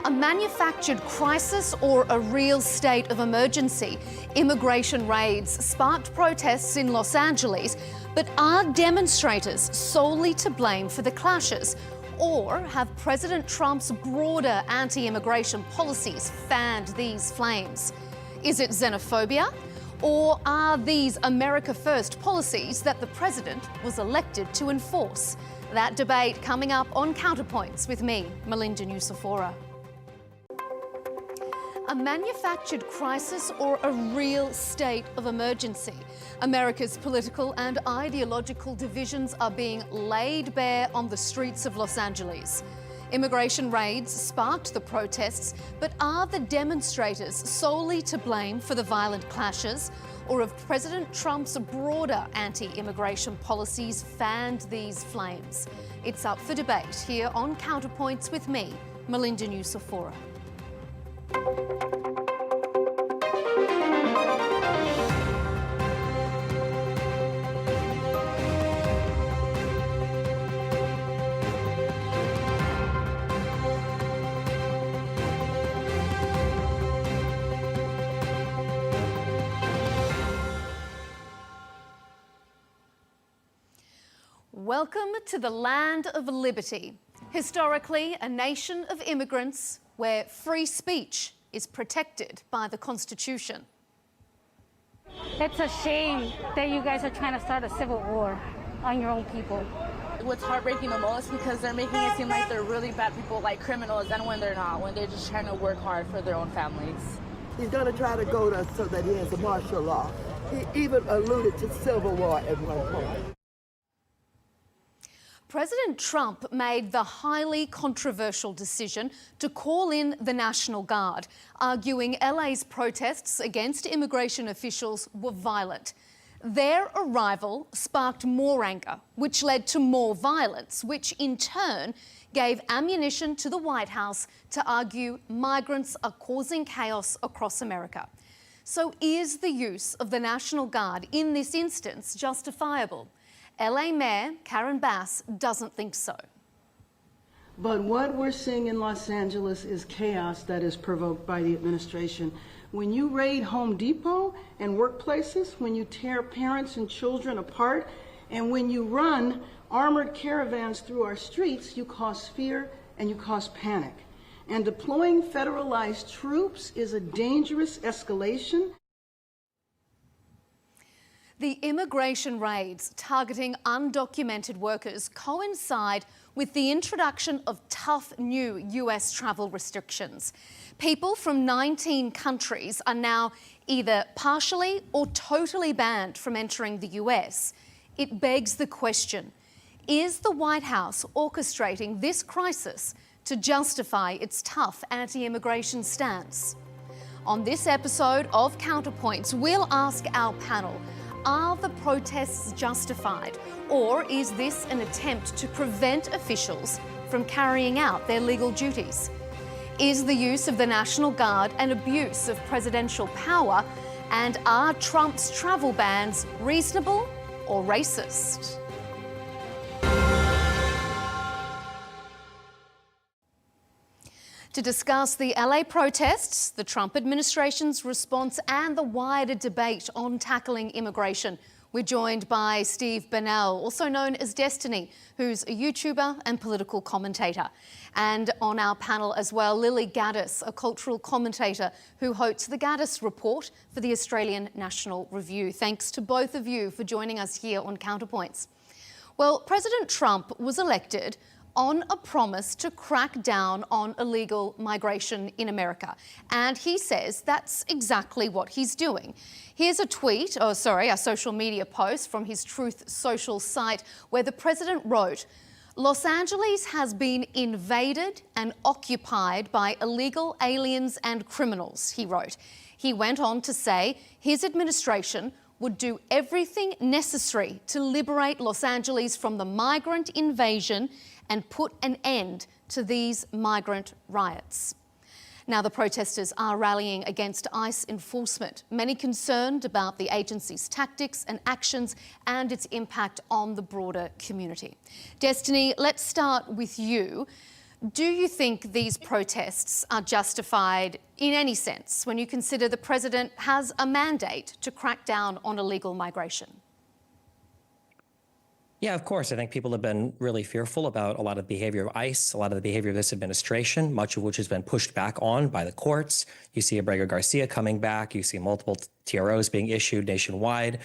A manufactured crisis or a real state of emergency? Immigration raids sparked protests in Los Angeles, but are demonstrators solely to blame for the clashes? Or have President Trump's broader anti-immigration policies fanned these flames? Is it xenophobia? Or are these America First policies that the president was elected to enforce? That debate coming up on Counterpoints with me, Melinda Nusafora. A manufactured crisis or a real state of emergency? America's political and ideological divisions are being laid bare on the streets of Los Angeles. Immigration raids sparked the protests, but are the demonstrators solely to blame for the violent clashes? Or have President Trump's broader anti-immigration policies fanned these flames? It's up for debate here on Counterpoints with me, Melinda Nusafora. Welcome to the land of liberty. Historically, a nation of immigrants where free speech is protected by the Constitution. It's a shame that you guys are trying to start a civil war on your own people. What's heartbreaking the most because they're making it seem like they're really bad people, like criminals, and when they're not, when they're just trying to work hard for their own families. He's going to try to go to so that he has a martial law. He even alluded to civil war at one point. President Trump made the highly controversial decision to call in the National Guard, arguing LA's protests against immigration officials were violent. Their arrival sparked more anger, which led to more violence, which in turn gave ammunition to the White House to argue migrants are causing chaos across America. So is the use of the National Guard in this instance justifiable? LA Mayor Karen Bass doesn't think so. But what we're seeing in Los Angeles is chaos that is provoked by the administration. When you raid Home Depot and workplaces, when you tear parents and children apart, and when you run armored caravans through our streets, you cause fear and you cause panic. And deploying federalized troops is a dangerous escalation. The immigration raids targeting undocumented workers coincide with the introduction of tough new US travel restrictions. People from 19 countries are now either partially or totally banned from entering the US. It begs the question, is the White House orchestrating this crisis to justify its tough anti-immigration stance? On this episode of Counterpoints, we'll ask our panel, are the protests justified, or is this an attempt to prevent officials from carrying out their legal duties? Is the use of the National Guard an abuse of presidential power, and are Trump's travel bans reasonable or racist? To discuss the LA protests, the Trump administration's response and the wider debate on tackling immigration, we're joined by Steve Bennell, also known as Destiny, who's a YouTuber and political commentator. And on our panel as well, Lilly Gaddis, a cultural commentator who hosts the Gaddis Report for the Australian National Review. Thanks to both of you for joining us here on Counterpoints. Well, President Trump was elected on a promise to crack down on illegal migration in America. And he says that's exactly what he's doing. Here's a a social media post from his Truth Social site where the president wrote, "Los Angeles has been invaded and occupied by illegal aliens and criminals," he wrote. He went on to say his administration would do everything necessary to liberate Los Angeles from the migrant invasion and put an end to these migrant riots. Now, the protesters are rallying against ICE enforcement, many concerned about the agency's tactics and actions and its impact on the broader community. Destiny, let's start with you. Do you think these protests are justified in any sense when you consider the president has a mandate to crack down on illegal migration? Yeah, of course. I think people have been really fearful about a lot of behavior of ICE, a lot of the behavior of this administration, much of which has been pushed back on by the courts. You see Abrego Garcia coming back. You see multiple TROs being issued nationwide.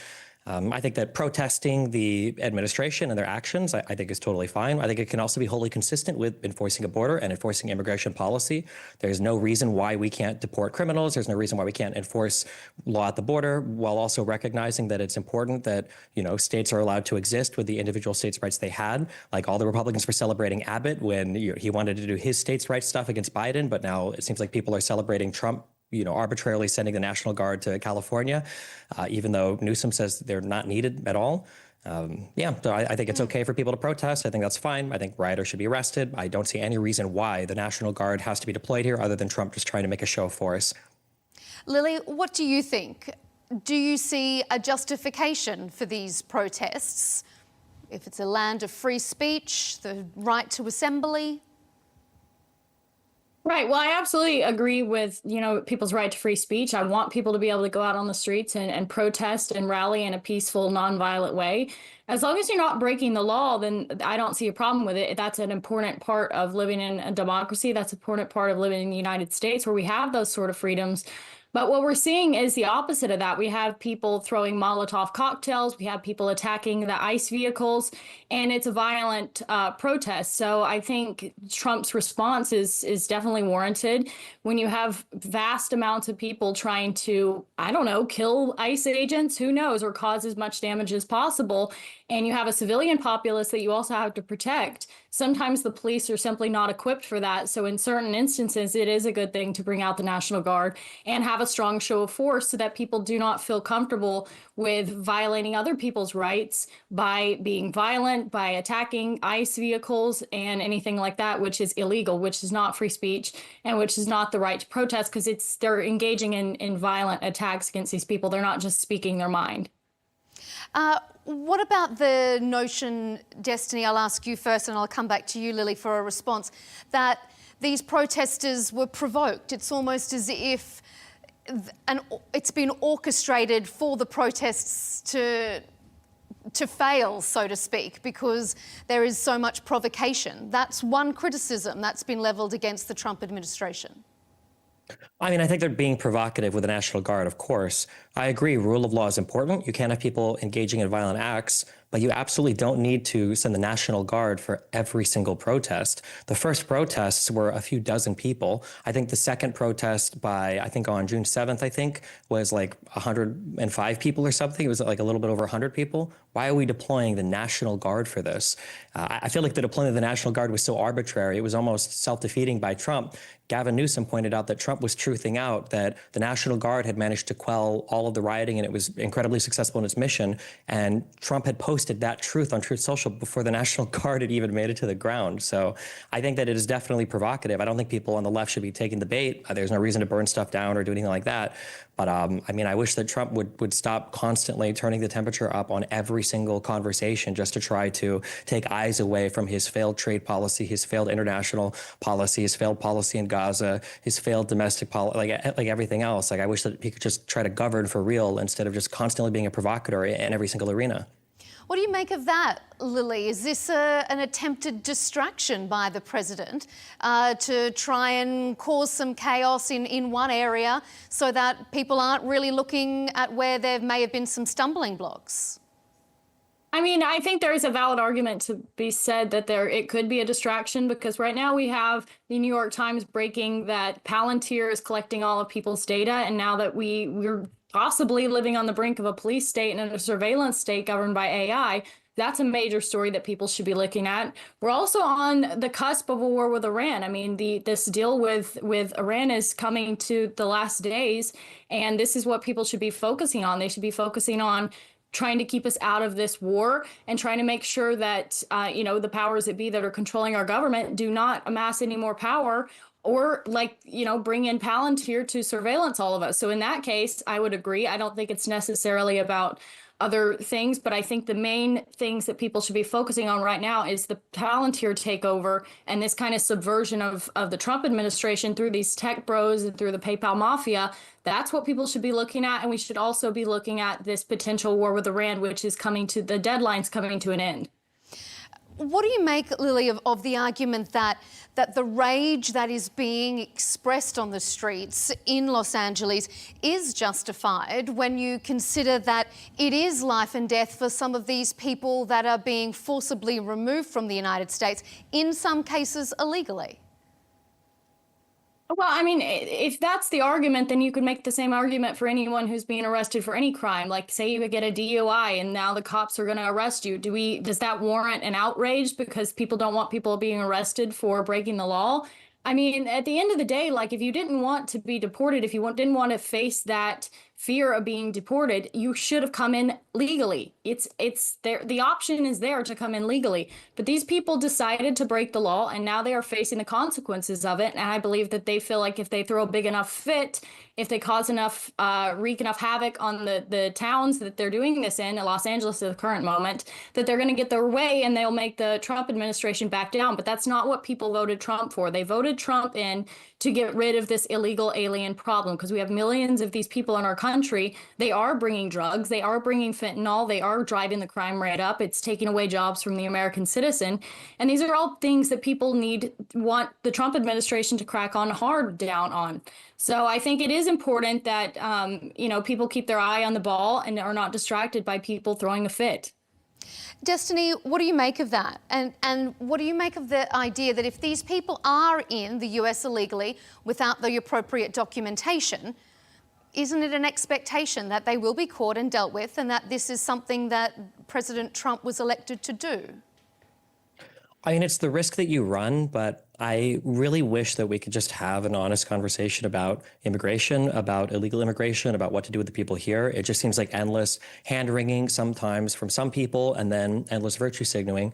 I think that protesting the administration and their actions, I think is totally fine. I think it can also be wholly consistent with enforcing a border and enforcing immigration policy. There's no reason why we can't deport criminals. There's no reason why we can't enforce law at the border, while also recognizing that it's important that, states are allowed to exist with the individual states' rights they had. Like all the Republicans were celebrating Abbott when he wanted to do his states' rights stuff against Biden, but now it seems like people are celebrating Trump arbitrarily sending the National Guard to California, even though Newsom says they're not needed at all. So I think it's okay for people to protest. I think that's fine. I think rioters should be arrested. I don't see any reason why the National Guard has to be deployed here other than Trump just trying to make a show of force. Lily, what do you think? Do you see a justification for these protests? If it's a land of free speech, the right to assembly? Right. Well, I absolutely agree with, people's right to free speech. I want people to be able to go out on the streets and protest and rally in a peaceful, nonviolent way. As long as you're not breaking the law, then I don't see a problem with it. That's an important part of living in a democracy. That's an important part of living in the United States where we have those sort of freedoms. But what we're seeing is the opposite of that. We have people throwing Molotov cocktails. We have people attacking the ICE vehicles, and it's a violent protest. So I think Trump's response is definitely warranted. When you have vast amounts of people trying to, kill ICE agents, who knows, or cause as much damage as possible, and you have a civilian populace that you also have to protect, sometimes the police are simply not equipped for that. So in certain instances, it is a good thing to bring out the National Guard and have a strong show of force so that people do not feel comfortable with violating other people's rights by being violent, by attacking ICE vehicles and anything like that, which is illegal, which is not free speech, and which is not the right to protest, because they're engaging in violent attacks against these people. They're not just speaking their mind. What about the notion, Destiny, I'll ask you first and I'll come back to you, Lily, for a response, that these protesters were provoked? It's almost as if it's been orchestrated for the protests to fail, so to speak, because there is so much provocation. That's one criticism that's been levelled against the Trump administration. I think they're being provocative with the National Guard, of course. I agree, rule of law is important. You can't have people engaging in violent acts, but you absolutely don't need to send the National Guard for every single protest. The first protests were a few dozen people. I think the second protest on June 7th, was like 105 people or something. It was like a little bit over 100 people. Why are we deploying the National Guard for this? I feel like the deployment of the National Guard was so arbitrary. It was almost self-defeating by Trump. Gavin Newsom pointed out that Trump was truthing out that the National Guard had managed to quell all of the rioting and it was incredibly successful in its mission. And Trump had posted that truth on Truth Social before the National Guard had even made it to the ground. So I think that it is definitely provocative. I don't think people on the left should be taking the bait. There's no reason to burn stuff down or do anything like that. But I wish that Trump would stop constantly turning the temperature up on every single conversation just to try to take eyes away from his failed trade policy, his failed international policy, his failed policy in Gaza, his failed domestic policy, like everything else. I wish that he could just try to govern for real instead of just constantly being a provocateur in every single arena. What do you make of that, Lily? Is this an attempted distraction by the president to try and cause some chaos in one area so that people aren't really looking at where there may have been some stumbling blocks? I think there is a valid argument to be said that it could be a distraction, because right now we have the New York Times breaking that Palantir is collecting all of people's data, and now that we're possibly living on the brink of a police state and a surveillance state governed by AI, that's a major story that people should be looking at. We're also on the cusp of a war with Iran. This deal with Iran is coming to the last days, and this is what people should be focusing on. They should be focusing on trying to keep us out of this war and trying to make sure that, the powers that be that are controlling our government do not amass any more power or bring in Palantir to surveillance all of us. So in that case, I would agree. I don't think it's necessarily about other things, but I think the main things that people should be focusing on right now is the Palantir takeover and this kind of subversion of the Trump administration through these tech bros and through the PayPal mafia. That's what people should be looking at. And we should also be looking at this potential war with Iran, which is the deadline's coming to an end. What do you make, Lily, of the argument that the rage that is being expressed on the streets in Los Angeles is justified when you consider that it is life and death for some of these people that are being forcibly removed from the United States, in some cases illegally? Well, I mean, if that's the argument, then you could make the same argument for anyone who's being arrested for any crime. Like, say you get a DUI and now the cops are going to arrest you. Does that warrant an outrage because people don't want people being arrested for breaking the law? I mean, at the end of the day, like, if you didn't want to be deported, if you didn't want to face that fear of being deported, you should have come in legally. It's there. The option is there to come in legally. But these people decided to break the law, and now they are facing the consequences of it. And I believe that they feel like if they throw a big enough fit, if they cause enough, wreak enough havoc on the towns that they're doing this in Los Angeles at the current moment, that they're going to get their way and they'll make the Trump administration back down. But that's not what people voted Trump for. They voted Trump in to get rid of this illegal alien problem, because we have millions of these people in our country. They are bringing drugs. They are bringing fentanyl. They are driving the crime rate up. It's taking away jobs from the American citizen. And these are all things that people want the Trump administration to crack hard down on. So I think it is important that, people keep their eye on the ball and are not distracted by people throwing a fit. Destiny, what do you make of that? And what do you make of the idea that if these people are in the US illegally without the appropriate documentation, isn't it an expectation that they will be caught and dealt with, and that this is something that President Trump was elected to do? I mean, it's the risk that you run, but I really wish that we could just have an honest conversation about immigration, about illegal immigration, about what to do with the people here. It just seems like endless hand-wringing sometimes from some people, and then endless virtue signaling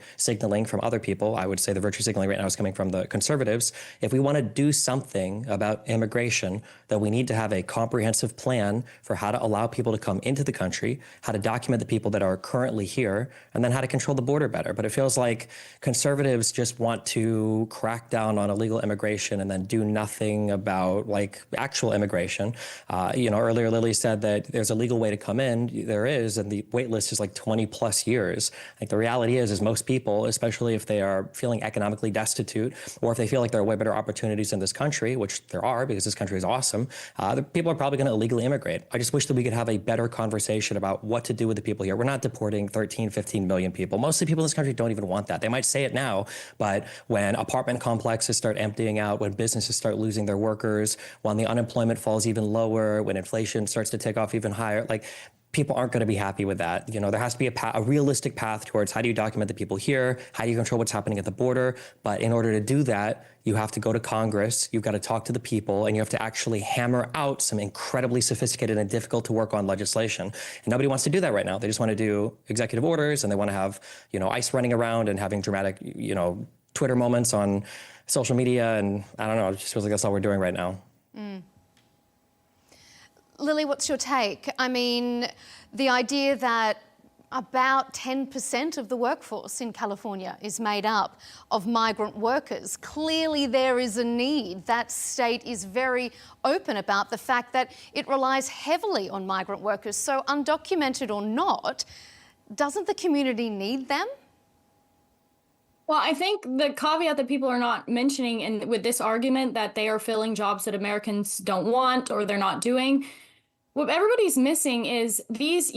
from other people. I would say the virtue signaling right now is coming from the conservatives. If we want to do something about immigration, then we need to have a comprehensive plan for how to allow people to come into the country, how to document the people that are currently here, and then how to control the border better. But it feels like conservatives just want to crack down on illegal immigration and then do nothing about actual immigration. Earlier Lilly said that there's a legal way to come in. There is, and the wait list is 20 plus years. The reality is most people, especially if they are feeling economically destitute, or if they feel like there are way better opportunities in this country, which there are because this country is awesome, the people are probably going to illegally immigrate. I just wish that we could have a better conversation about what to do with the people here. We're not deporting 13, 15 million people. Most of the people in this country don't even want that. They might say it now, but when apartment complexes start emptying out, when businesses start losing their workers, when the unemployment falls even lower, when inflation starts to take off even higher, people aren't going to be happy with that. There has to be a realistic path towards how do you document the people here, how do you control what's happening at the border. But in order to do that, you have to go to Congress, you've got to talk to the people, and you have to actually hammer out some incredibly sophisticated and difficult to work on legislation. And nobody wants to do that right now. They just want to do executive orders, and they want to have, ICE running around and having dramatic, Twitter moments on social media. And I don't know, it just feels like that's all we're doing right now. Lily, what's your take? I mean, the idea that about 10% of the workforce in California is made up of migrant workers. Clearly there is a need. That state is very open about the fact that it relies heavily on migrant workers. So undocumented or not, doesn't the community need them? Well, I think the caveat that people are not mentioning with this argument that they are filling jobs that Americans don't want or they're not doing, what everybody's missing is these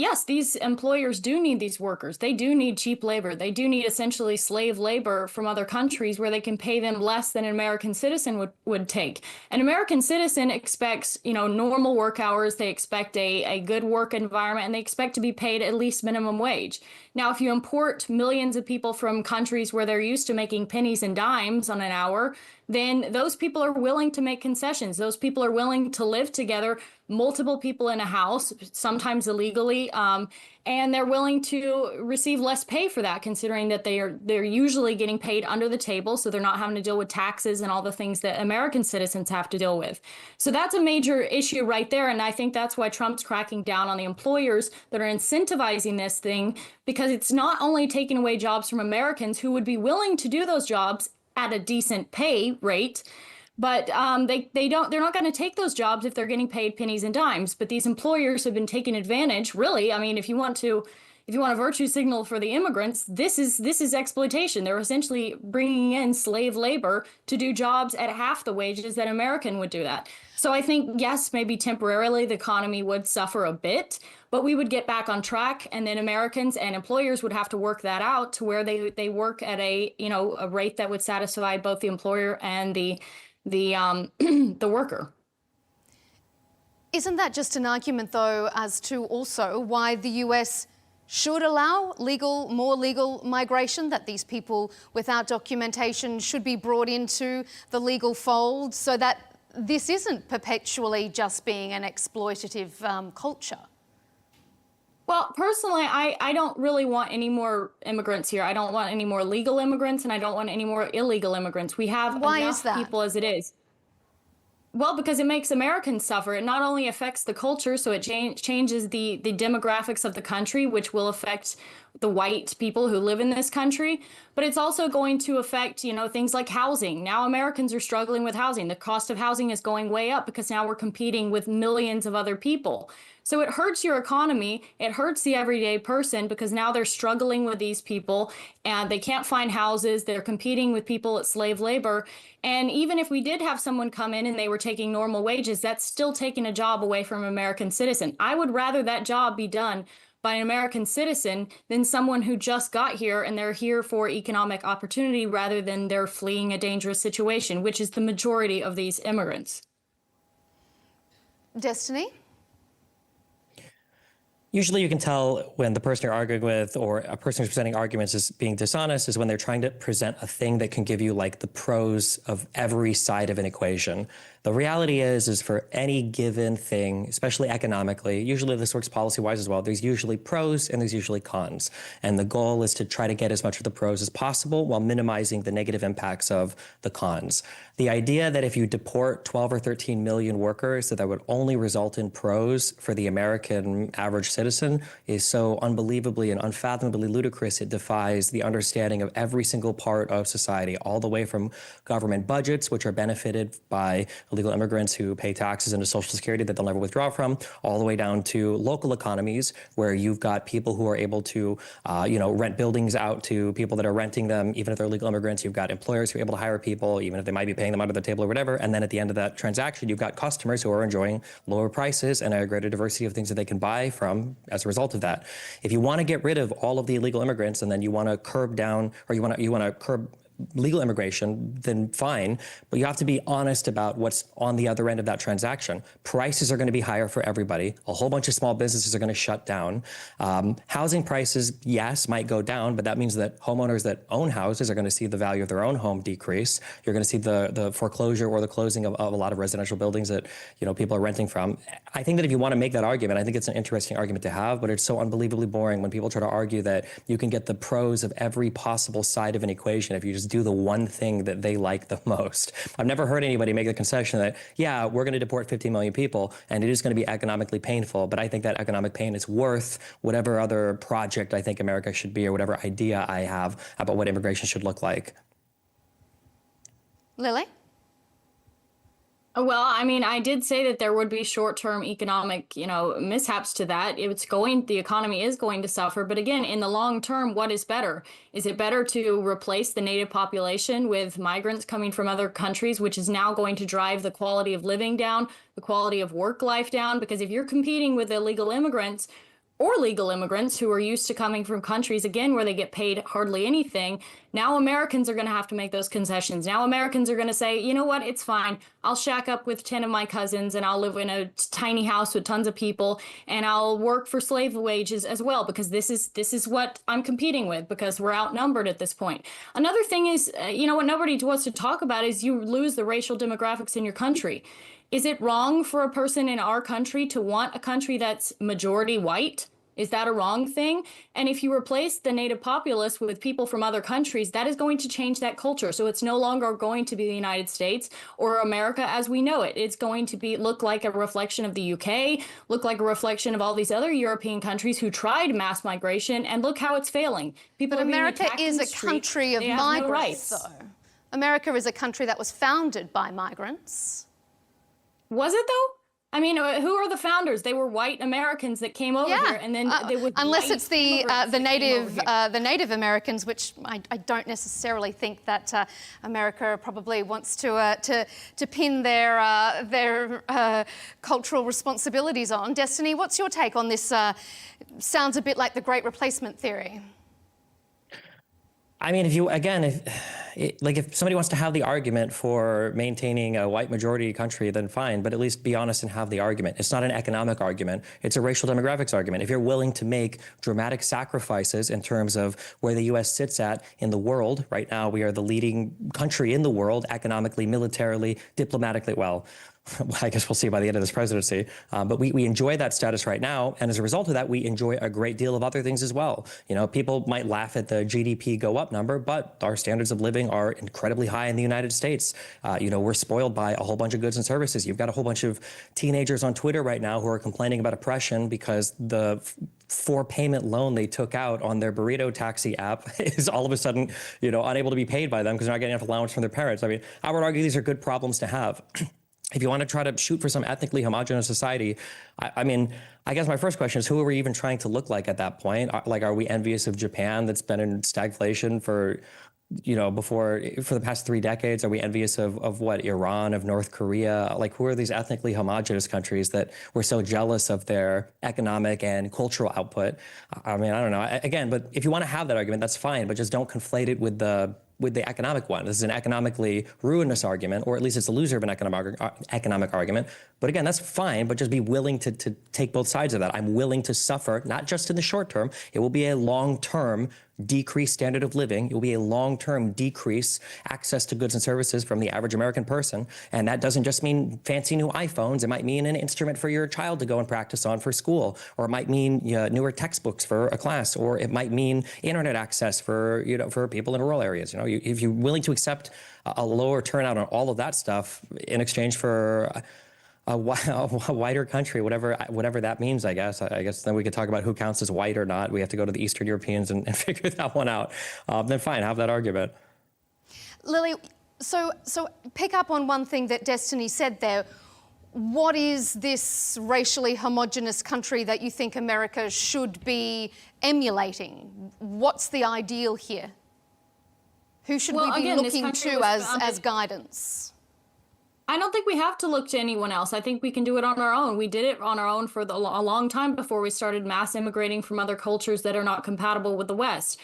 employers do need these workers. They do need cheap labor. They do need essentially slave labor from other countries where they can pay them less than an American citizen would take. An American citizen expects, normal work hours. They expect a good work environment, and they expect to be paid at least minimum wage. Now, if you import millions of people from countries where they're used to making pennies and dimes on an hour, then those people are willing to make concessions. Those people are willing to live together multiple people in a house, sometimes illegally, and they're willing to receive less pay for that, considering that they're usually getting paid under the table, so they're not having to deal with taxes and all the things that American citizens have to deal with. So that's a major issue right there, and I think that's why Trump's cracking down on the employers that are incentivizing this thing, because it's not only taking away jobs from Americans who would be willing to do those jobs at a decent pay rate, but they're not going to take those jobs if they're getting paid pennies and dimes. But these employers have been taking advantage. Really, I mean, if you want a virtue signal for the immigrants, this is exploitation. They're essentially bringing in slave labor to do jobs at half the wages that American would do that. So I think, yes, maybe temporarily the economy would suffer a bit, but we would get back on track, and then Americans and employers would have to work that out to where they work at a rate that would satisfy both the employer and the worker. Isn't that just an argument, though, as to also why the US should allow more legal migration, that these people without documentation should be brought into the legal fold so that this isn't perpetually just being an exploitative culture? Well, personally, I don't really want any more immigrants here. I don't want any more legal immigrants, and I don't want any more illegal immigrants. We have enough people as it is. Well, because it makes Americans suffer. It not only affects the culture, so it changes the demographics of the country, which will affect the white people who live in this country, but it's also going to affect, things like housing. Now Americans are struggling with housing. The cost of housing is going way up because now we're competing with millions of other people. So it hurts your economy. It hurts the everyday person because now they're struggling with these people and they can't find houses. They're competing with people at slave labor. And even if we did have someone come in and they were taking normal wages, that's still taking a job away from an American citizen. I would rather that job be done by an American citizen than someone who just got here and they're here for economic opportunity rather than they're fleeing a dangerous situation, which is the majority of these immigrants. Destiny? Usually you can tell when the person you're arguing with or a person who's presenting arguments is being dishonest is when they're trying to present a thing that can give you like the pros of every side of an equation. The reality is for any given thing, especially economically, usually this works policy-wise as well, there's usually pros and there's usually cons. And the goal is to try to get as much of the pros as possible while minimizing the negative impacts of the cons. The idea that if you deport 12 or 13 million workers, that would only result in pros for the American average citizen is so unbelievably and unfathomably ludicrous. It defies the understanding of every single part of society, all the way from government budgets, which are benefited by illegal immigrants who pay taxes into Social Security that they'll never withdraw from, all the way down to local economies where you've got people who are able to, rent buildings out to people that are renting them, even if they're illegal immigrants. You've got employers who are able to hire people, even if they might be paying them under the table or whatever. And then at the end of that transaction, you've got customers who are enjoying lower prices and a greater diversity of things that they can buy from as a result of that. If you want to get rid of all of the illegal immigrants and then you want to curb down, or you want to curb legal immigration, then fine, but you have to be honest about what's on the other end of that transaction. Prices are going to be higher for everybody. A whole bunch of small businesses are going to shut down. Housing prices, yes, might go down, but that means that homeowners that own houses are going to see the value of their own home decrease. You're going to see the foreclosure or the closing of a lot of residential buildings that people are renting from. I think that if you want to make that argument, I think it's an interesting argument to have, but it's so unbelievably boring when people try to argue that you can get the pros of every possible side of an equation if you just do the one thing that they like the most. I've never heard anybody make the concession that, yeah, we're going to deport 50 million people and it is going to be economically painful, but I think that economic pain is worth whatever other project I think America should be or whatever idea I have about what immigration should look like. Lily? Well, I mean, I did say that there would be short-term economic, mishaps to that. The economy is going to suffer. But again, in the long term, what is better? Is it better to replace the native population with migrants coming from other countries, which is now going to drive the quality of living down, the quality of work life down? Because if you're competing with illegal immigrants or legal immigrants who are used to coming from countries, again, where they get paid hardly anything, now Americans are going to have to make those concessions. Now Americans are going to say, you know what, it's fine. I'll shack up with 10 of my cousins and I'll live in a tiny house with tons of people and I'll work for slave wages as well because this is what I'm competing with because we're outnumbered at this point. Another thing is, what nobody wants to talk about is you lose the racial demographics in your country. Is it wrong for a person in our country to want a country that's majority white? Is that a wrong thing? And if you replace the native populace with people from other countries, that is going to change that culture. So it's no longer going to be the United States or America as we know it. It's going to be look like a reflection of the UK, look like a reflection of all these other European countries who tried mass migration, and look how it's failing. People But are being America attacked in is the a street. country of They have no migrants, rights. though. America is a country that was founded by migrants. Was it though? I mean, who are the founders? They were white Americans that came over here, and then they would unless it's the native Americans, which I don't necessarily think that America probably wants to pin their cultural responsibilities on. Destiny, what's your take on this? Sounds a bit like the Great Replacement theory. I mean, if somebody wants to have the argument for maintaining a white majority country, then fine, but at least be honest and have the argument. It's not an economic argument. It's a racial demographics argument. If you're willing to make dramatic sacrifices in terms of where the U.S. sits at in the world, right now we are the leading country in the world, economically, militarily, diplomatically, well, I guess we'll see by the end of this presidency. But we enjoy that status right now. And as a result of that, we enjoy a great deal of other things as well. You know, people might laugh at the GDP go up number, but our standards of living are incredibly high in the United States. We're spoiled by a whole bunch of goods and services. You've got a whole bunch of teenagers on Twitter right now who are complaining about oppression because the 4-payment loan they took out on their burrito taxi app is all of a sudden, unable to be paid by them because they're not getting enough allowance from their parents. I mean, I would argue these are good problems to have. If you want to try to shoot for some ethnically homogenous society, I mean, I guess my first question is, who are we even trying to look like at that point? Are we envious of Japan that's been in stagflation for the past 3 decades? Are we envious of what, Iran, of North Korea? Like, who are these ethnically homogenous countries that we're so jealous of their economic and cultural output? I mean, I don't know. Again, but if you want to have that argument, that's fine, but just don't conflate it with the economic one. This is an economically ruinous argument, or at least it's a loser of an economic argument. But again, that's fine, but just be willing to take both sides of that. I'm willing to suffer, not just in the short term. It will be a long-term decreased standard of living. It will be a long-term decrease access to goods and services from the average American person. And that doesn't just mean fancy new iPhones. It might mean an instrument for your child to go and practice on for school, or it might mean newer textbooks for a class, or it might mean internet access for people in rural areas. If you're willing to accept a lower turnout on all of that stuff in exchange for a wider country, whatever that means, I guess. I guess then we could talk about who counts as white or not. We have to go to the Eastern Europeans and figure that one out. Then fine, have that argument. Lilly, so pick up on one thing that Destiny said there. What is this racially homogenous country that you think America should be emulating? What's the ideal here? Who should we be looking to as guidance? I don't think we have to look to anyone else. I think we can do it on our own. We did it on our own for a long time before we started mass immigrating from other cultures that are not compatible with the West.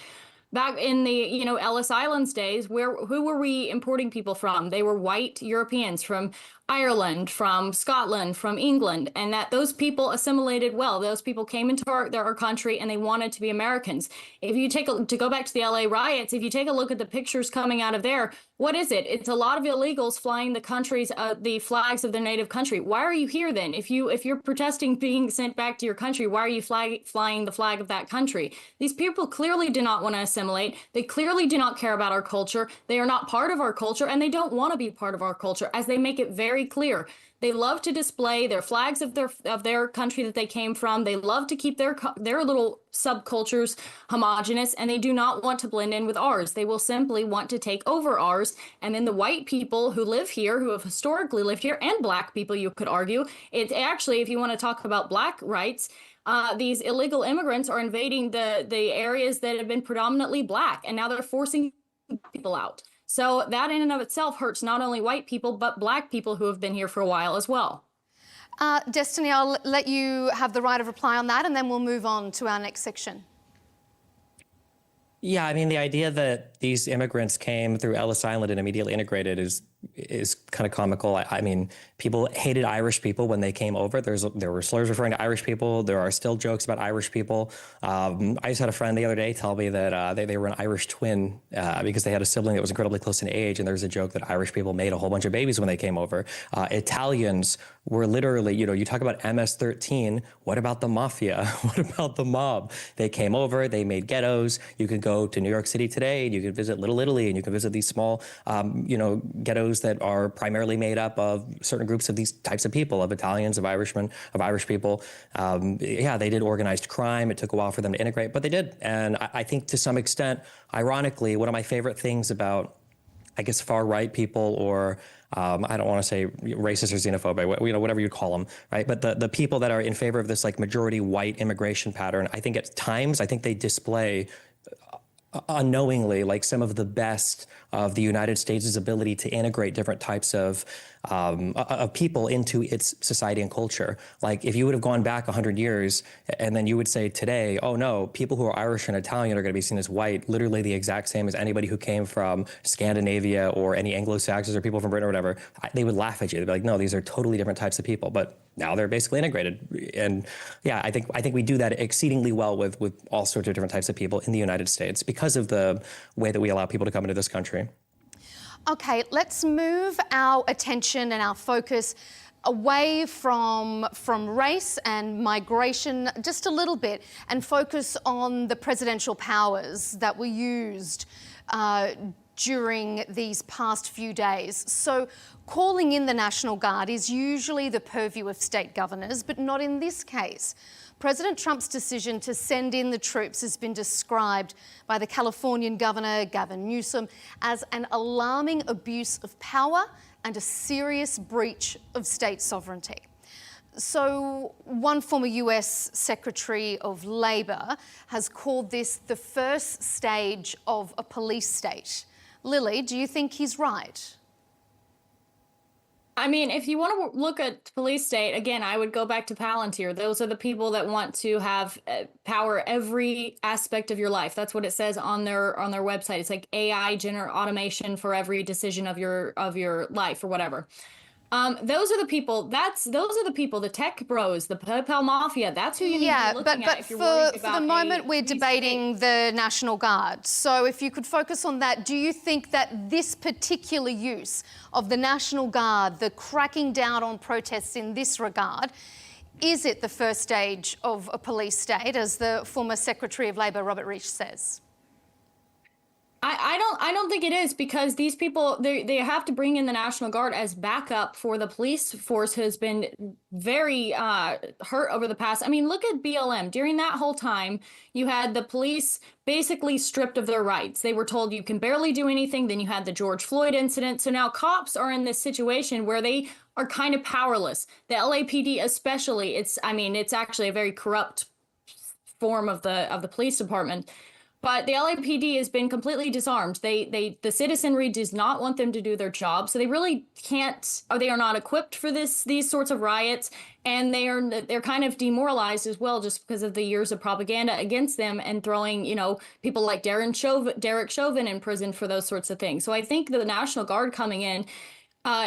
Back in the, Ellis Islands days, who were we importing people from? They were white Europeans from Ireland, from Scotland, from England, and that those people assimilated well. Those people came into our country and they wanted to be Americans. If you to go back to the LA riots, if you take a look at the pictures coming out of there, what is it? It's a lot of illegals flying the flags of their native country. Why are you here then? If you're protesting being sent back to your country, why are you flying the flag of that country? These people clearly do not want to assimilate. They clearly do not care about our culture. They are not part of our culture, and they don't want to be part of our culture, as they make it very clear. They love to display their flags of their country that they came from. They love to keep their little subcultures homogenous, and they do not want to blend in with ours. They will simply want to take over ours. And then the white people who live here, who have historically lived here, and black people, you could argue, it's actually, if you want to talk about black rights, these illegal immigrants are invading the areas that have been predominantly black, and now they're forcing people out. So that in and of itself hurts not only white people, but black people who have been here for a while as well. Destiny, I'll let you have the right of reply on that, and then we'll move on to our next section. Yeah, I mean, the idea that these immigrants came through Ellis Island and immediately integrated is is kind of comical. I mean, people hated Irish people when they came over. There were slurs referring to Irish people. There are still jokes about Irish people. I just had a friend the other day tell me that they were an Irish twin because they had a sibling that was incredibly close in age, and there's a joke that Irish people made a whole bunch of babies when they came over. Italians were literally, you talk about MS-13, what about the mafia? What about the mob? They came over, they made ghettos. You could go to New York City today, and you could visit Little Italy, and you can visit these small, ghettos that are primarily made up of certain groups of these types of people, of Italians, of Irishmen, of Irish people. Yeah, they did organized crime. It took a while for them to integrate, but they did. And I think to some extent, ironically, one of my favorite things about, I guess, far-right people, or I don't want to say racist or xenophobic, whatever you call them, right? But the people that are in favor of this like majority white immigration pattern, I think at times, I think they display unknowingly like some of the best of the United States' ability to integrate different types of people into its society and culture. Like if you would have gone back 100 years and then you would say today, oh no, people who are Irish and Italian are going to be seen as white, literally the exact same as anybody who came from Scandinavia or any Anglo-Saxons or people from Britain or whatever, they would laugh at you. They'd be like, no, these are totally different types of people. But now they're basically integrated. And yeah, I think we do that exceedingly well with all sorts of different types of people in the United States because of the way that we allow people to come into this country. Okay, let's move our attention and our focus away from race and migration just a little bit and focus on the presidential powers that were used during these past few days. So calling in the National Guard is usually the purview of state governors, but not in this case. President Trump's decision to send in the troops has been described by the Californian governor, Gavin Newsom, as an alarming abuse of power and a serious breach of state sovereignty. So one former US Secretary of Labor has called this the first stage of a police state. Lily, do you think he's right? I mean, if you want to look at police state, again, I would go back to Palantir. Those are the people that want to have power every aspect of your life. That's what it says on their website. It's like AI automation for every decision of your life or whatever. Those are the people. Those are the people. The tech bros, the PayPal mafia. That's who you need to be looking at if you're worried about. For the moment, we're debating the National Guard. So, if you could focus on that, do you think that this particular use of the National Guard, the cracking down on protests in this regard, is it the first stage of a police state, as the former Secretary of Labor Robert Reich says? I don't think it is, because these people, they have to bring in the National Guard as backup for the police force who has been very hurt over the past. I mean, look at BLM. During that whole time, you had the police basically stripped of their rights. They were told you can barely do anything. Then you had the George Floyd incident. So now cops are in this situation where they are kind of powerless. The LAPD especially, it's actually a very corrupt form of the police department. But the LAPD has been completely disarmed. The citizenry does not want them to do their job, so they really can't, or they are not equipped for these sorts of riots, and they're kind of demoralized as well, just because of the years of propaganda against them and throwing people like Derek Chauvin in prison for those sorts of things. So I think the National Guard coming in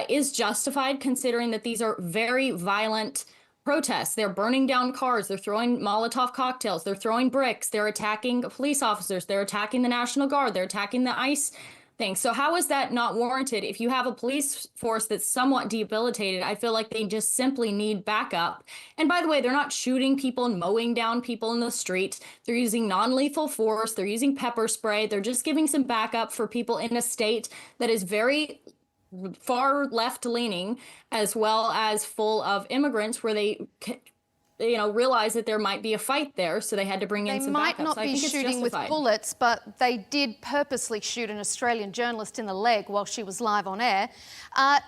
is justified, considering that these are very violent protests. They're burning down cars. They're throwing Molotov cocktails. They're throwing bricks. They're attacking police officers. They're attacking the National Guard. They're attacking the ICE thing. So how is that not warranted? If you have a police force that's somewhat debilitated, I feel like they just simply need backup. And by the way, they're not shooting people and mowing down people in the street. They're using non-lethal force. They're using pepper spray. They're just giving some backup for people in a state that is very far left leaning, as well as full of immigrants, where they realize that there might be a fight there, so they had to bring in some backup. They might not be shooting with bullets, but they did purposely shoot an Australian journalist in the leg while she was live on air.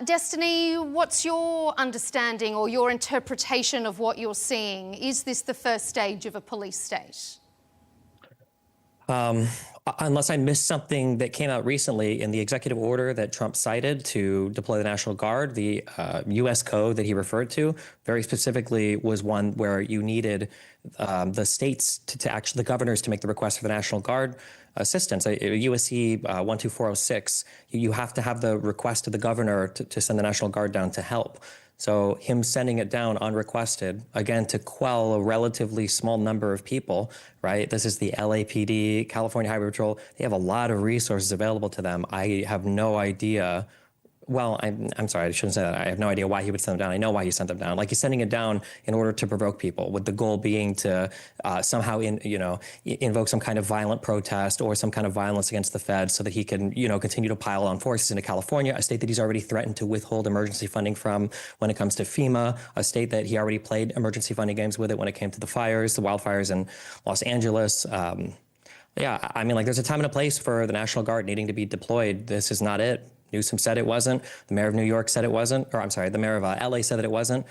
Destiny, what's your understanding or your interpretation of what you're seeing? Is this the first stage of a police state? Unless I missed something that came out recently in the executive order that Trump cited to deploy the National Guard, the U.S. code that he referred to very specifically was one where you needed the states to actually, the governors to make the request for the National Guard assistance. USC 12406, you have to have the request of the governor to send the National Guard down to help. So him sending it down unrequested, again, to quell a relatively small number of people, right? This is the LAPD, California Highway Patrol. They have a lot of resources available to them. I have no idea. Well, I'm sorry, I shouldn't say that. I have no idea why he would send them down. I know why he sent them down. Like, he's sending it down in order to provoke people, with the goal being to somehow invoke some kind of violent protest or some kind of violence against the Fed so that he can, continue to pile on forces into California, a state that he's already threatened to withhold emergency funding from when it comes to FEMA, a state that he already played emergency funding games with it when it came to the wildfires in Los Angeles. Yeah, I mean, like, there's a time and a place for the National Guard needing to be deployed. This is not it. Newsom said it wasn't. The mayor of New York said it wasn't. Or I'm sorry, the mayor of LA said that it wasn't.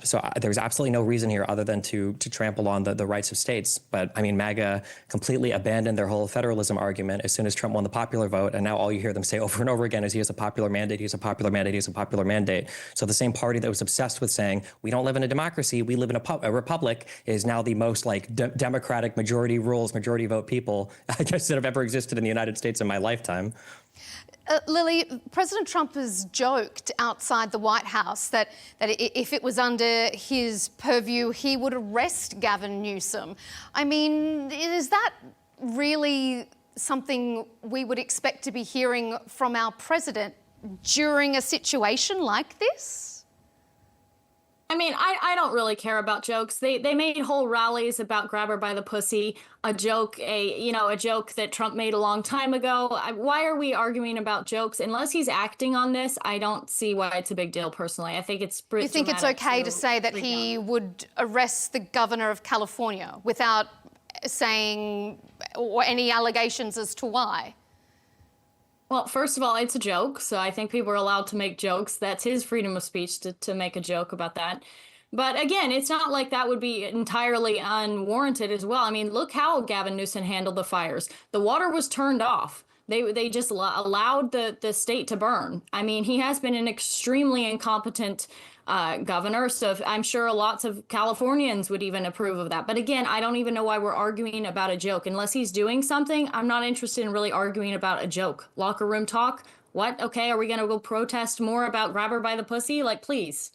So there's absolutely no reason here other than to trample on the rights of states. But I mean, MAGA completely abandoned their whole federalism argument as soon as Trump won the popular vote. And now all you hear them say over and over again is he has a popular mandate, he has a popular mandate, he has a popular mandate. So the same party that was obsessed with saying we don't live in a democracy, we live in a republic, is now the most democratic majority rules, majority vote people, I guess, that have ever existed in the United States in my lifetime. Lily, President Trump has joked outside the White House that if it was under his purview, he would arrest Gavin Newsom. I mean, is that really something we would expect to be hearing from our president during a situation like this? I mean, I don't really care about jokes. They made whole rallies about grab her by the pussy, a joke, a joke that Trump made a long time ago. Why are we arguing about jokes? Unless he's acting on this, I don't see why it's a big deal personally. I think it's pretty. You think it's okay to say that he would arrest the governor of California without saying or any allegations as to why? Well, first of all, it's a joke, so I think people are allowed to make jokes. That's his freedom of speech to make a joke about that. But again, it's not like that would be entirely unwarranted as well. I mean, look how Gavin Newsom handled the fires. The water was turned off. They just allowed the state to burn. I mean, he has been an extremely incompetent governor, so I'm sure lots of Californians would even approve of that. But again, I don't even know why we're arguing about a joke. Unless he's doing something, I'm not interested in really arguing about a joke. Locker room talk. What? Okay, are we going to go protest more about grab her by the pussy? Like, please.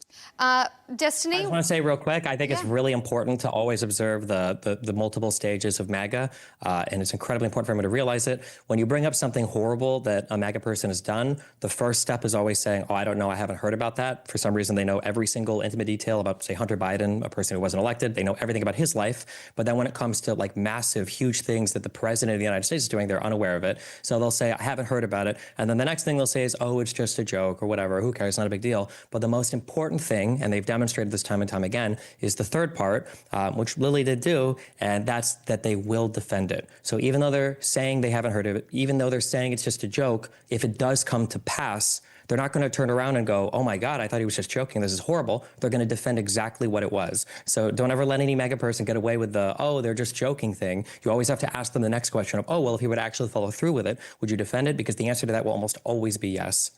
Destiny? I just want to say real quick, I think it's really important to always observe the multiple stages of MAGA, and it's incredibly important for everyone to realize it. When you bring up something horrible that a MAGA person has done, the first step is always saying, oh, I don't know, I haven't heard about that. For some reason, they know every single intimate detail about, say, Hunter Biden, a person who wasn't elected. They know everything about his life. But then when it comes to like massive, huge things that the president of the United States is doing, they're unaware of it. So they'll say, I haven't heard about it. And then the next thing they'll say is, oh, it's just a joke or whatever. Who cares? It's not a big deal. But the most important thing, and they've demonstrated this time and time again, is the third part, which Lilly did do, and that's that they will defend it. So even though they're saying they haven't heard of it, even though they're saying it's just a joke, if it does come to pass, they're not going to turn around and go, oh my God, I thought he was just joking. This is horrible. They're going to defend exactly what it was. So don't ever let any MAGA person get away with the, oh, they're just joking thing. You always have to ask them the next question of, oh, well, if he would actually follow through with it, would you defend it? Because the answer to that will almost always be yes.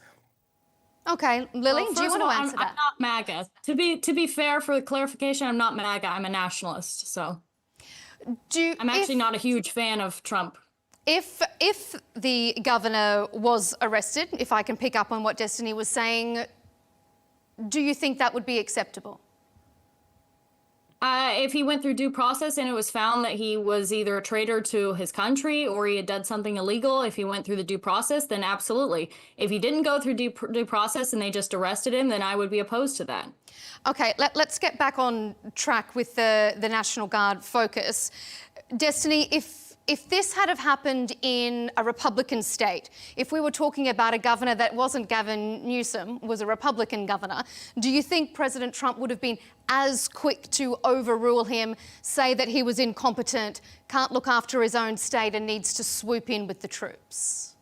Okay, Lily, Well, do you want to answer that? I'm not MAGA. To be fair, for the clarification, I'm not MAGA. I'm a nationalist. So I'm actually not a huge fan of Trump. If the governor was arrested, if I can pick up on what Destiny was saying, do you think that would be acceptable? If he went through due process and it was found that he was either a traitor to his country or he had done something illegal, if he went through the due process, then absolutely. If he didn't go through due process and they just arrested him, then I would be opposed to that. Okay, let's get back on track with the National Guard focus. Destiny, if this had have happened in a Republican state, if we were talking about a governor that wasn't Gavin Newsom, was a Republican governor, do you think President Trump would have been as quick to overrule him, say that he was incompetent, can't look after his own state and needs to swoop in with the troops?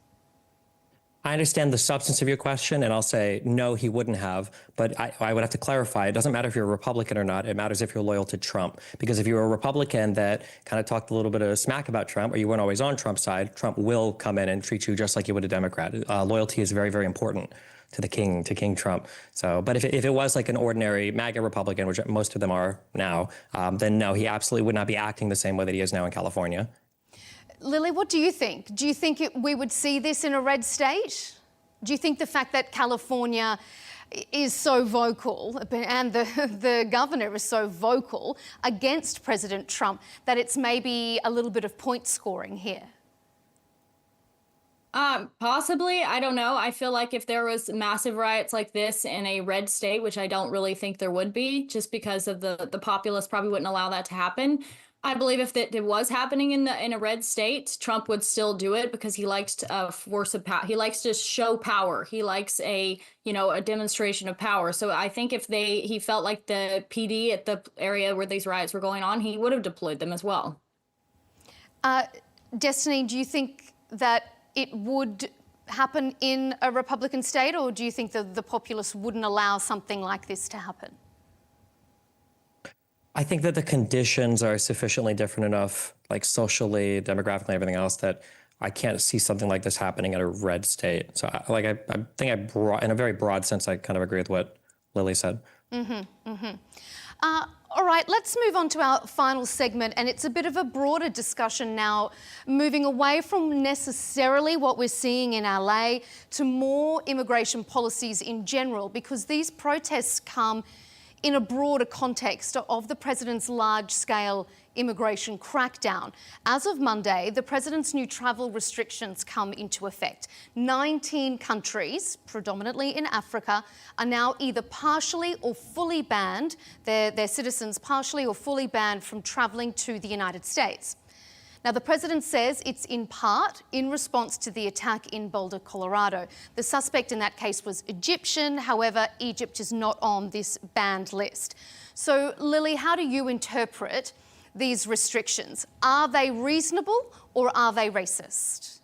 I understand the substance of your question, and I'll say, no, he wouldn't have. But I would have to clarify, it doesn't matter if you're a Republican or not. It matters if you're loyal to Trump. Because if you're a Republican that kind of talked a little bit of smack about Trump, or you weren't always on Trump's side, Trump will come in and treat you just like you would a Democrat. Loyalty is very, very important to the king, to King Trump. So, but if it was like an ordinary MAGA Republican, which most of them are now, then no, he absolutely would not be acting the same way that he is now in California. Lily, what do you think? Do you think we would see this in a red state? Do you think the fact that California is so vocal and the governor is so vocal against President Trump that it's maybe a little bit of point scoring here? Possibly. I don't know. I feel like if there was massive riots like this in a red state, which I don't really think there would be, just because of the populace probably wouldn't allow that to happen. I believe if it was happening in a red state, Trump would still do it because he likes force of power. He likes to show power. He likes a demonstration of power. So I think if he felt like the PD at the area where these riots were going on, he would have deployed them as well. Destiny, do you think that it would happen in a Republican state, or do you think that the populace wouldn't allow something like this to happen? I think that the conditions are sufficiently different enough, like socially, demographically, everything else, that I can't see something like this happening in a red state. So, I think in a very broad sense, I kind of agree with what Lily said. All right, let's move on to our final segment, and it's a bit of a broader discussion now, moving away from necessarily what we're seeing in LA to more immigration policies in general, because these protests come in a broader context of the president's large-scale immigration crackdown. As of Monday, the president's new travel restrictions come into effect. 19 countries, predominantly in Africa, are now either partially or fully banned, their citizens partially or fully banned from travelling to the United States. Now, the president says it's in part in response to the attack in Boulder, Colorado. The suspect in that case was Egyptian. However, Egypt is not on this banned list. So, Lily, how do you interpret these restrictions? Are they reasonable or are they racist?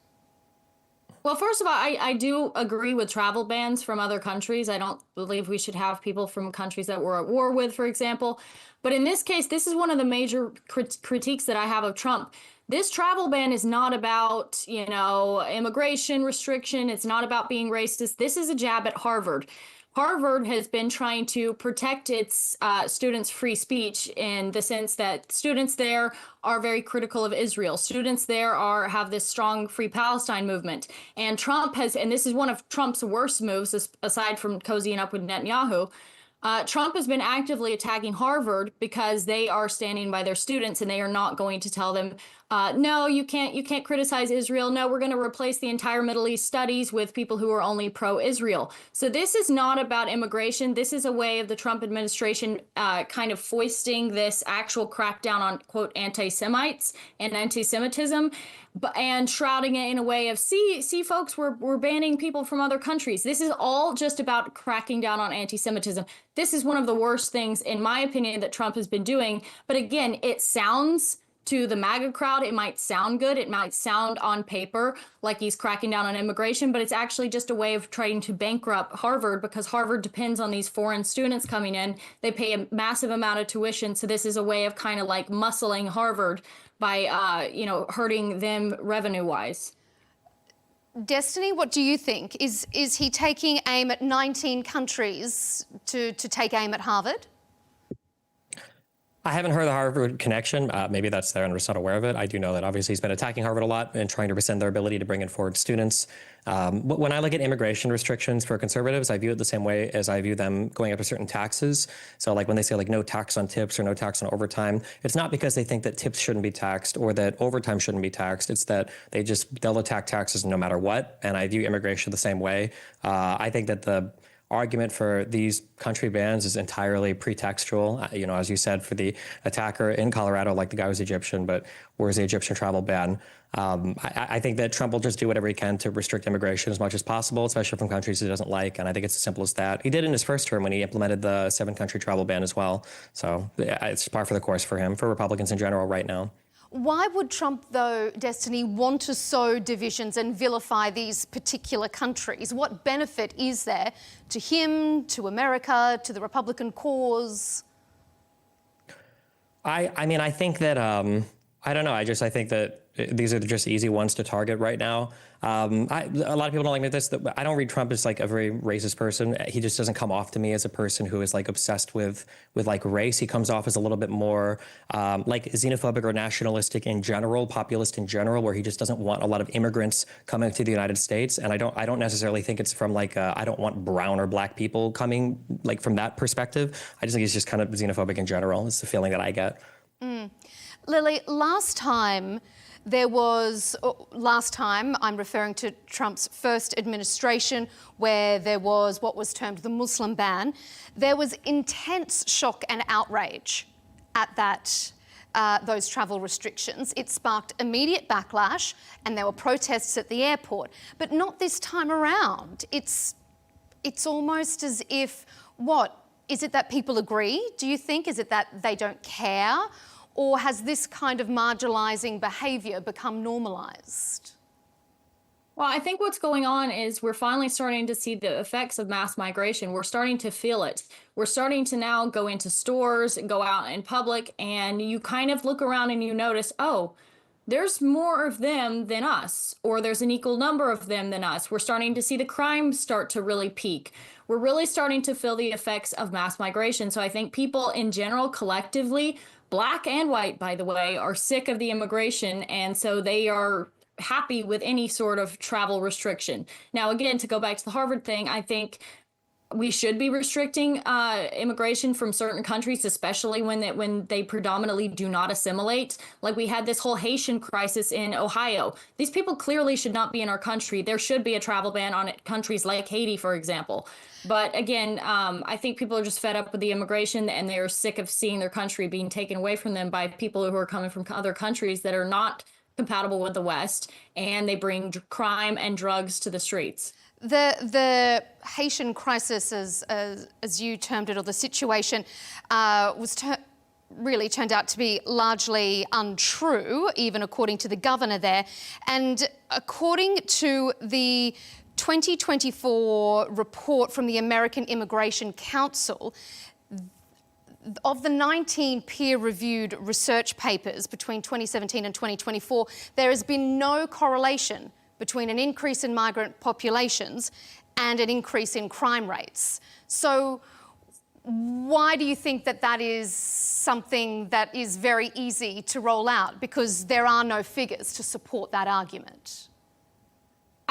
Well, first of all, I do agree with travel bans from other countries. I don't believe we should have people from countries that we're at war with, for example. But in this case, this is one of the major critiques that I have of Trump. This travel ban is not about, immigration restriction. It's not about being racist. This is a jab at Harvard. Harvard has been trying to protect its students' free speech in the sense that students there are very critical of Israel. Students there have this strong Free Palestine movement. And Trump and this is one of Trump's worst moves, aside from cozying up with Netanyahu, Trump has been actively attacking Harvard because they are standing by their students and they are not going to tell them, no, you can't criticize Israel. No, we're going to replace the entire Middle East studies with people who are only pro-Israel. So this is not about immigration. This is a way of the Trump administration kind of foisting this actual crackdown on, quote, anti-Semites and anti-Semitism, and shrouding it in a way of, see, folks, we're banning people from other countries. This is all just about cracking down on anti-Semitism. This is one of the worst things, in my opinion, that Trump has been doing. But again, it sounds to the MAGA crowd, it might sound good. It might sound on paper like he's cracking down on immigration, but it's actually just a way of trying to bankrupt Harvard because Harvard depends on these foreign students coming in. They pay a massive amount of tuition. So this is a way of kind of like muscling Harvard by, hurting them revenue wise. Destiny, what do you think? Is he taking aim at 19 countries to take aim at Harvard? I haven't heard the Harvard connection. Maybe that's there and we're just not aware of it. I do know that obviously he's been attacking Harvard a lot and trying to rescind their ability to bring in foreign students. When I look at immigration restrictions for conservatives, I view it the same way as I view them going after certain taxes. So like when they say like no tax on tips or no tax on overtime, it's not because they think that tips shouldn't be taxed or that overtime shouldn't be taxed. It's that they'll attack taxes no matter what. And I view immigration the same way. I think that the argument for these country bans is entirely pretextual. As you said, for the attacker in Colorado, like the guy was Egyptian, but where's the Egyptian travel ban? I think that Trump will just do whatever he can to restrict immigration as much as possible, especially from countries he doesn't like. And I think it's as simple as that. He did in his first term when he implemented the 7-country travel ban as well. So it's par for the course for him, for Republicans in general right now. Why would Trump, though, Destiny, want to sow divisions and vilify these particular countries? What benefit is there to him, to America, to the Republican cause? I mean, I think that, I don't know. I think that these are just easy ones to target right now. A lot of people don't like me with this. I don't read Trump as like a very racist person. He just doesn't come off to me as a person who is like obsessed with like race. He comes off as a little bit more like xenophobic or nationalistic in general, populist in general, where he just doesn't want a lot of immigrants coming to the United States. And I don't necessarily think it's from like I don't want brown or black people coming like from that perspective. I just think he's just kind of xenophobic in general. It's the feeling that I get. Lily, last time I'm referring to Trump's first administration, where there was what was termed the Muslim ban. There was intense shock and outrage at those travel restrictions. It sparked immediate backlash, and there were protests at the airport. But not this time around. It's almost as if, is it that people agree, do you think? Is it that they don't care? Or has this kind of marginalising behaviour become normalised? Well, I think what's going on is we're finally starting to see the effects of mass migration. We're starting to feel it. We're starting to now go into stores, go out in public, and you kind of look around and you notice, oh, there's more of them than us, or there's an equal number of them than us. We're starting to see the crime start to really peak. We're really starting to feel the effects of mass migration. So I think people in general, collectively, black and white, by the way, are sick of the immigration, and so they are happy with any sort of travel restriction. Now, again, to go back to the Harvard thing, I think we should be restricting immigration from certain countries, especially when they predominantly do not assimilate. Like we had this whole Haitian crisis in Ohio. These people clearly should not be in our country. There should be a travel ban on countries like Haiti, for example. But again, I think people are just fed up with the immigration, and they're sick of seeing their country being taken away from them by people who are coming from other countries that are not compatible with the West, and they bring crime and drugs to the streets. The Haitian crisis, as you termed it, or the situation, really turned out to be largely untrue, even according to the governor there. And according to the 2024 report from the American Immigration Council, of the 19 peer-reviewed research papers between 2017 and 2024, there has been no correlation between an increase in migrant populations and an increase in crime rates. So why do you think that is something that is very easy to roll out? Because there are no figures to support that argument.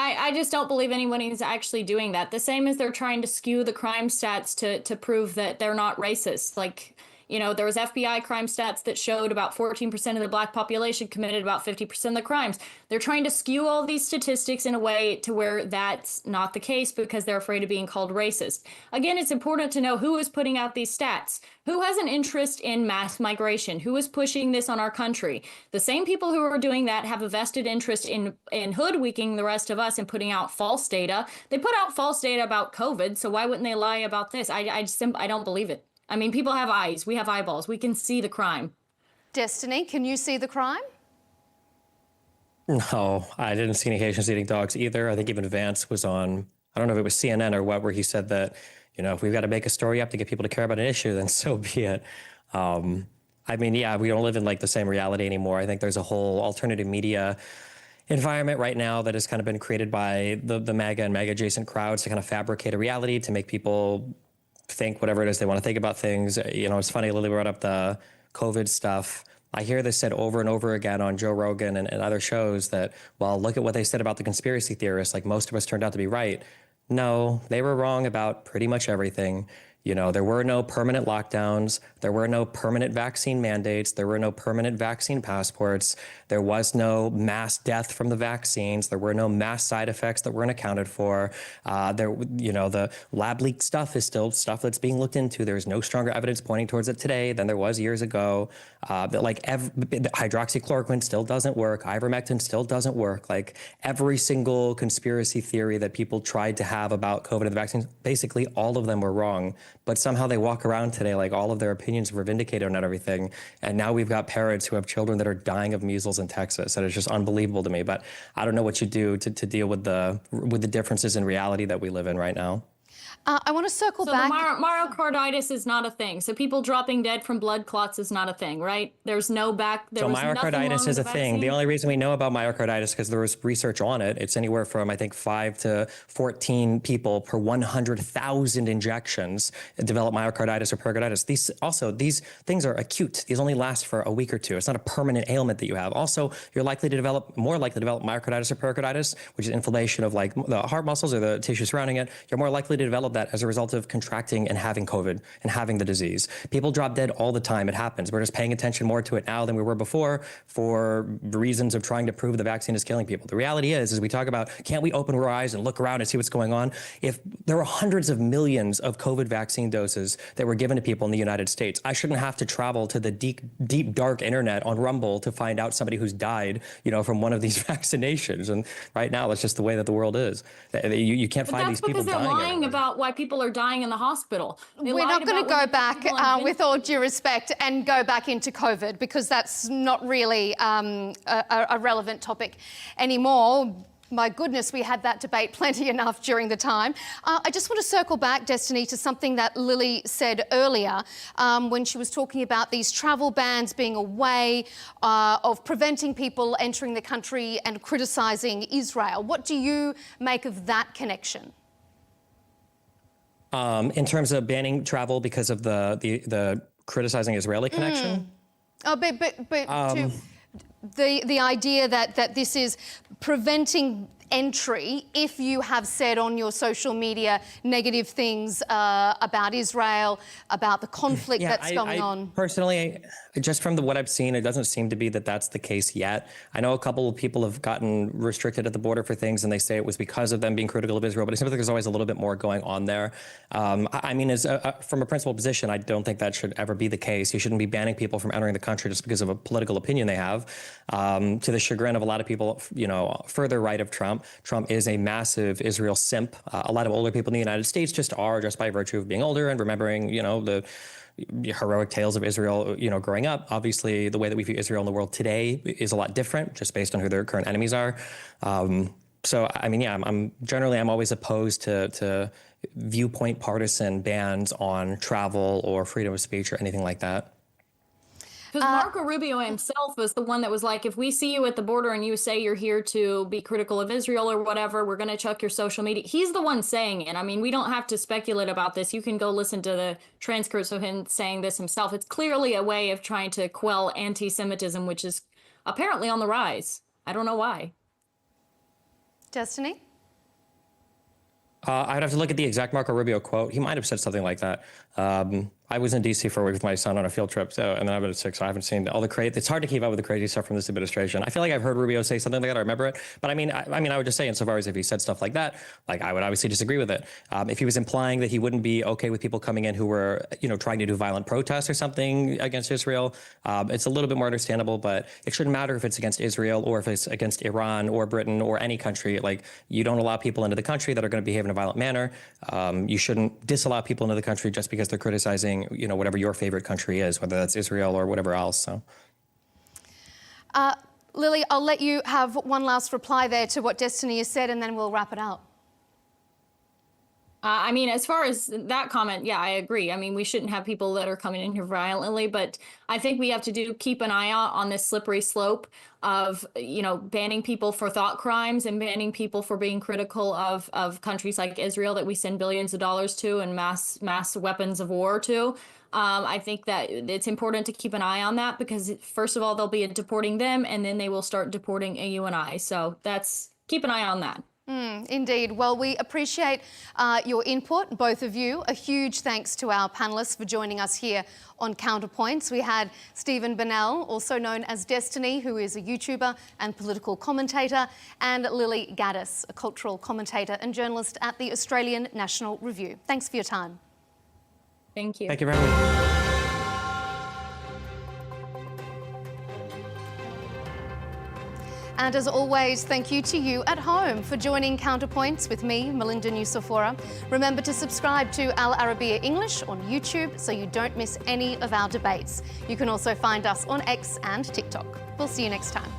I just don't believe anyone is actually doing that. The same as they're trying to skew the crime stats to prove that they're not racist. Like, you know, there was FBI crime stats that showed about 14% of the black population committed about 50% of the crimes. They're trying to skew all these statistics in a way to where that's not the case because they're afraid of being called racist. Again, it's important to know who is putting out these stats. Who has an interest in mass migration? Who is pushing this on our country? The same people who are doing that have a vested interest in hoodwinking the rest of us and putting out false data. They put out false data about COVID, so why wouldn't they lie about this? I don't believe it. I mean, people have eyes. We have eyeballs. We can see the crime. Destiny, can you see the crime? No, I didn't see any Haitians eating dogs either. I think even Vance was on, I don't know if it was CNN or what, where he said that, you know, if we've got to make a story up to get people to care about an issue, then so be it. I mean, yeah, we don't live in like the same reality anymore. I think there's a whole alternative media environment right now that has kind of been created by the MAGA and MAGA adjacent crowds to kind of fabricate a reality to make people think whatever it is they want to think about things. You know, it's funny, Lily brought up the COVID stuff. I hear this said over and over again on Joe Rogan and other shows that, well, look at what they said about the conspiracy theorists. Like most of us turned out to be right. No, they were wrong about pretty much everything. You know, there were no permanent lockdowns. There were no permanent vaccine mandates. There were no permanent vaccine passports. There was no mass death from the vaccines. There were no mass side effects that weren't accounted for. You know, the lab leak stuff is still stuff that's being looked into. There's no stronger evidence pointing towards it today than there was years ago. Hydroxychloroquine still doesn't work. Ivermectin still doesn't work. Like every single conspiracy theory that people tried to have about COVID and the vaccines, basically all of them were wrong. but somehow they walk around today like all of their opinions were vindicated on everything. And now we've got parents who have children that are dying of measles in Texas. And it's just unbelievable to me. But I don't know what you do to deal with the differences in reality that we live in right now. I want to circle back. So myocarditis is not a thing. So people dropping dead from blood clots is not a thing, right? There's no back. So myocarditis is a thing. The only reason we know about myocarditis because there was research on it. It's anywhere from I think 5 to 14 people per 100,000 injections develop myocarditis or pericarditis. These things are acute. These only last for a week or two. It's not a permanent ailment that you have. Also, you're more likely to develop myocarditis or pericarditis, which is inflammation of like the heart muscles or the tissue surrounding it. You're more likely to develop that as a result of contracting and having COVID and having the disease. People drop dead all the time. It happens. We're just paying attention more to it now than we were before for reasons of trying to prove the vaccine is killing people. The reality is we talk about, can't we open our eyes and look around and see what's going on? If there were hundreds of millions of COVID vaccine doses that were given to people in the United States, I shouldn't have to travel to the deep, dark internet on Rumble to find out somebody who's died, from one of these vaccinations. And right now, that's just the way that the world is. You can't find these people dying. That's because they're lying about why people are dying in the hospital. We're not going to go back, with all due respect, and go back into COVID because that's not really a relevant topic anymore. My goodness, we had that debate plenty enough during the time. I just want to circle back, Destiny, to something that Lilly said earlier when she was talking about these travel bans being a way of preventing people entering the country and criticising Israel. What do you make of that connection? In terms of banning travel because of the criticizing Israeli connection? The idea that this is preventing entry if you have said on your social media negative things about Israel, about the conflict that's going on. Personally, just from what I've seen, it doesn't seem to be that that's the case yet. I know a couple of people have gotten restricted at the border for things, and they say it was because of them being critical of Israel, but it seems like there's always a little bit more going on there. I mean, from a principled position, I don't think that should ever be the case. You shouldn't be banning people from entering the country just because of a political opinion they have. To the chagrin of a lot of people, further right of Trump. Trump is a massive Israel simp. A lot of older people in the United States just by virtue of being older and remembering, the heroic tales of Israel, growing up. Obviously, the way that we view Israel in the world today is a lot different, just based on who their current enemies are. So, I mean, yeah, I'm always opposed to viewpoint partisan bans on travel or freedom of speech or anything like that. Because Marco Rubio himself was the one that was like, if we see you at the border and you say you're here to be critical of Israel or whatever, we're going to chuck your social media. He's the one saying it. I mean, we don't have to speculate about this. You can go listen to the transcripts of him saying this himself. It's clearly a way of trying to quell anti-Semitism, which is apparently on the rise. I don't know why. Destiny? I'd have to look at the exact Marco Rubio quote. He might have said something like that. I was in D.C. for a week with my son on a field trip, and then I've been sick, so I haven't seen all the crazy. It's hard to keep up with the crazy stuff from this administration. I feel like I've heard Rubio say something like that. I remember it, but I mean, I would just say, insofar as if he said stuff like that, like I would obviously disagree with it. If he was implying that he wouldn't be okay with people coming in who were, trying to do violent protests or something against Israel, it's a little bit more understandable. But it shouldn't matter if it's against Israel or if it's against Iran or Britain or any country. Like, you don't allow people into the country that are going to behave in a violent manner. You shouldn't disallow people into the country just because they're criticizing, whatever your favorite country is, whether that's Israel or whatever else. So, Lilly, I'll let you have one last reply there to what Destiny has said, and then we'll wrap it up. I mean, as far as that comment, yeah, I agree. I mean, we shouldn't have people that are coming in here violently, but I think we have to keep an eye out on this slippery slope of, banning people for thought crimes and banning people for being critical of countries like Israel that we send billions of dollars to and mass weapons of war to. I think that it's important to keep an eye on that because, first of all, they'll be deporting them, and then they will start deporting you and I. So keep an eye on that. Indeed. Well, we appreciate your input, both of you. A huge thanks to our panellists for joining us here on Counterpoints. We had Stephen Bennell, also known as Destiny, who is a YouTuber and political commentator, and Lilly Gaddis, a cultural commentator and journalist at the Australian National Review. Thanks for your time. Thank you. Thank you very much. And as always, thank you to you at home for joining Counterpoints with me, Melinda Nusafora. Remember to subscribe to Al Arabiya English on YouTube so you don't miss any of our debates. You can also find us on X and TikTok. We'll see you next time.